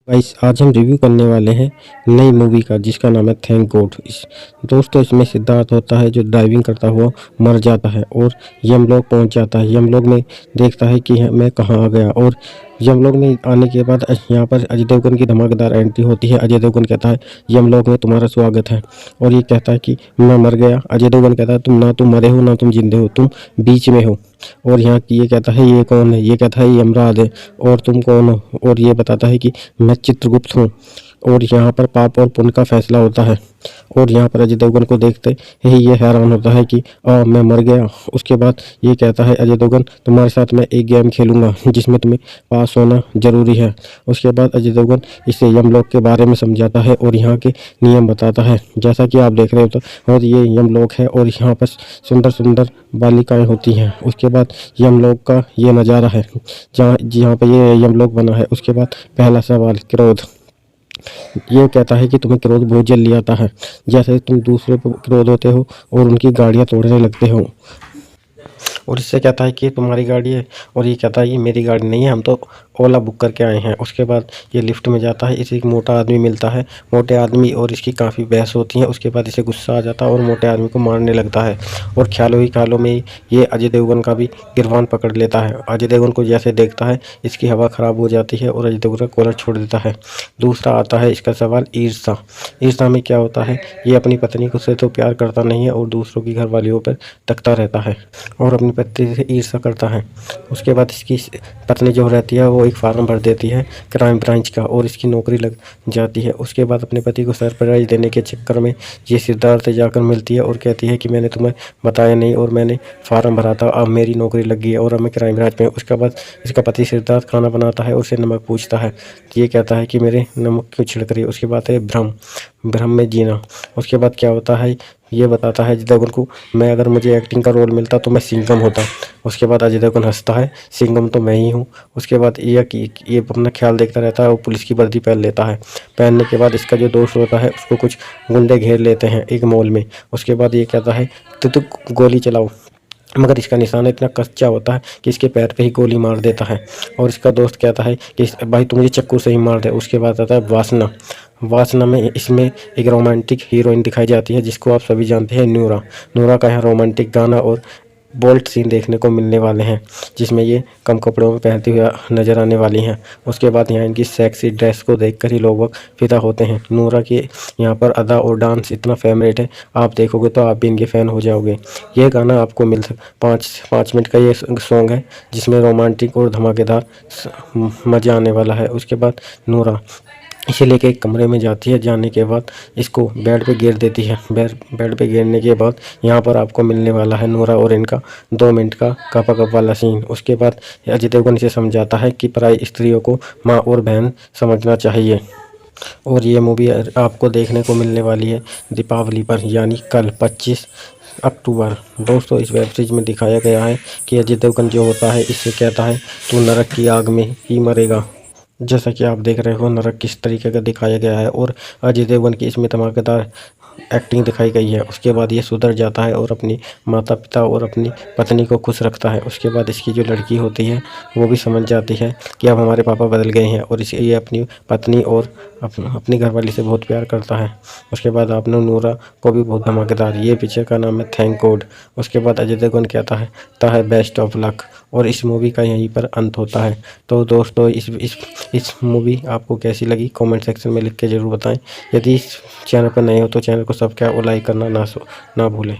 Guys आज हम review करने वाले हैं नई मूवी का जिसका नाम है थैंक गॉड। दोस्तों इसमें सिद्धार्थ होता है जो ड्राइविंग करता हुआ मर जाता है और यमलोक पहुंच जाता है। यमलोक में देखता है कि मैं कहाँ आ गया और यमलोक में आने के बाद यहाँ पर अजय देवगन की धमाकेदार एंट्री होती है। अजय देवगन कहता है यमलोक में तुम्हारा स्वागत है और ये कहता है कि मैं मर गया। अजय देवगन कहता है तुम मरे हो ना तुम जिंदे हो, तुम बीच में हो। और यहाँ की ये कहता है ये कौन है, ये कहता है ये यमराज है और तुम कौन हो, और ये बताता है कि मैं चित्रगुप्त हूँ। और यहाँ पर पाप और पुण्य का फैसला होता है और यहाँ पर अजय देवगन को देखते ही ये हैरान होता है कि मैं मर गया। उसके बाद ये कहता है अजय देवगन तुम्हारे साथ मैं एक गेम खेलूंगा जिसमें तुम्हें पास होना जरूरी है। उसके बाद अजय देवगन इसे यमलोक के बारे में समझाता है और यहाँ के नियम बताता है। जैसा कि आप देख रहे हो तो और ये यमलोक है और यहाँ पर सुंदर सुंदर बालिकाएं होती हैं। उसके बाद यमलोक का ये नज़ारा है जहाँ पर ये यमलोक बना है। उसके बाद पहला सवाल क्रोध। ये कहता है कि तुम्हें क्रोध बहुत जल्दी आता है, जैसे तुम दूसरे पर क्रोध होते हो और उनकी गाड़ियाँ तोड़ने लगते हो। और इससे कहता है कि तुम्हारी गाड़ी है और ये कहता है ये मेरी गाड़ी नहीं है, हम तो ओला बुक करके आए हैं। उसके बाद ये लिफ्ट में जाता है, इसे एक मोटा आदमी मिलता है। मोटे आदमी और इसकी काफ़ी बहस होती है। उसके बाद इसे गुस्सा आ जाता है और मोटे आदमी को मारने लगता है और ख्यालों ही ख्यालों में ये अजय देवगन का भी गिरबान पकड़ लेता है। अजय देवगन को जैसे देखता है इसकी हवा ख़राब हो जाती है और अजय देवगन का कॉलर छोड़ देता है। दूसरा आता है इसका सवाल ईर्ष्या। ईर्ष्या में क्या होता है, ये अपनी पत्नी को से तो प्यार करता नहीं है और दूसरों की घरवालियों पर तकता रहता है और अपनी पत्नी से ईर्ष्या करता है। उसके बाद इसकी पत्नी जो रहती है वो एक फार्म भर देती है क्राइम ब्रांच का और इसकी नौकरी लग जाती है। उसके बाद अपने पति को सरप्राइज देने के चक्कर में ये सिद्धार्थ से जाकर मिलती है और कहती है कि मैंने तुम्हें बताया नहीं और मैंने फार्म भरा था, अब मेरी नौकरी लग गई है और अब मैं क्राइम ब्रांच में। उसके बाद इसका पति सिद्धार्थ खाना बनाता है और उससे नमक पूछता है। ये कहता है कि मेरे नमक क्यों छिड़क रही है। उसके बाद है भ्रम में जीना। उसके बाद क्या होता है ये बताता है अजय देवगन को, मैं अगर मुझे एक्टिंग का रोल मिलता तो मैं सिंघम होता। उसके बाद अजय देवगन हंसता है, सिंघम तो मैं ही हूँ। उसके बाद ये अपना ख्याल देखता रहता है और पुलिस की वर्दी पहन लेता है। पहनने के बाद इसका जो दोस्त होता है उसको कुछ गुंडे घेर लेते हैं एक मॉल में। उसके बाद ये कहता है तो गोली चलाओ, मगर इसका निशाना इतना कच्चा होता है कि इसके पैर पे ही गोली मार देता है। और इसका दोस्त कहता है कि भाई तू मुझे चक्कू से ही मार दे। उसके बाद आता है वासना। वासना में इसमें एक रोमांटिक हीरोइन दिखाई जाती है जिसको आप सभी जानते हैं, नूरा। नूरा का यहाँ रोमांटिक गाना और बोल्ट सीन देखने को मिलने वाले हैं जिसमें ये कम कपड़ों में पहनती हुई नजर आने वाली हैं। उसके बाद यहाँ इनकी सेक्सी ड्रेस को देखकर ही लोग फिदा होते हैं। नूरा की यहाँ पर अदा और डांस इतना फेवरेट है, आप देखोगे तो आप भी इनके फ़ैन हो जाओगे। ये गाना आपको मिल 5 मिनट का ये सॉन्ग है जिसमें रोमांटिक और धमाकेदार मज़ा आने वाला है। उसके बाद नूरा इसे लेके एक कमरे में जाती है। जाने के बाद इसको बेड पे गिर देती है। बेड पे गिरने के बाद यहाँ पर आपको मिलने वाला है नूरा और इनका 2 मिनट का कप वाला सीन। उसके बाद अजय देवगन इसे समझाता है कि पराई स्त्रियों को माँ और बहन समझना चाहिए। और ये मूवी आपको देखने को मिलने वाली है दीपावली पर, यानी कल 25 अक्टूबर। दोस्तों इस वेब सीरीज में दिखाया गया है कि अजय देवगन जो होता है इससे कहता है तू नरक की आग में ही मरेगा। जैसा कि आप देख रहे हो नरक किस तरीके का दिखाया गया है और अजय देवगन की इसमें धमाकेदार एक्टिंग दिखाई गई है। उसके बाद ये सुधर जाता है और अपनी माता पिता और अपनी पत्नी को खुश रखता है। उसके बाद इसकी जो लड़की होती है वो भी समझ जाती है कि अब हमारे पापा बदल गए हैं और ये अपनी पत्नी और अपनी घरवाली से बहुत प्यार करता है। उसके बाद आपने नूरा को भी बहुत धमाकेदार, ये पिक्चर का नाम है थैंक गॉड। उसके बाद अजय देवगन कहता है बेस्ट ऑफ लक और इस मूवी का यहीं पर अंत होता है। तो दोस्तों इस मूवी आपको कैसी लगी कमेंट सेक्शन में लिख के ज़रूर बताएं। यदि इस चैनल पर नए हो तो चैनल को सब्सक्राइब और लाइक करना ना भूलें।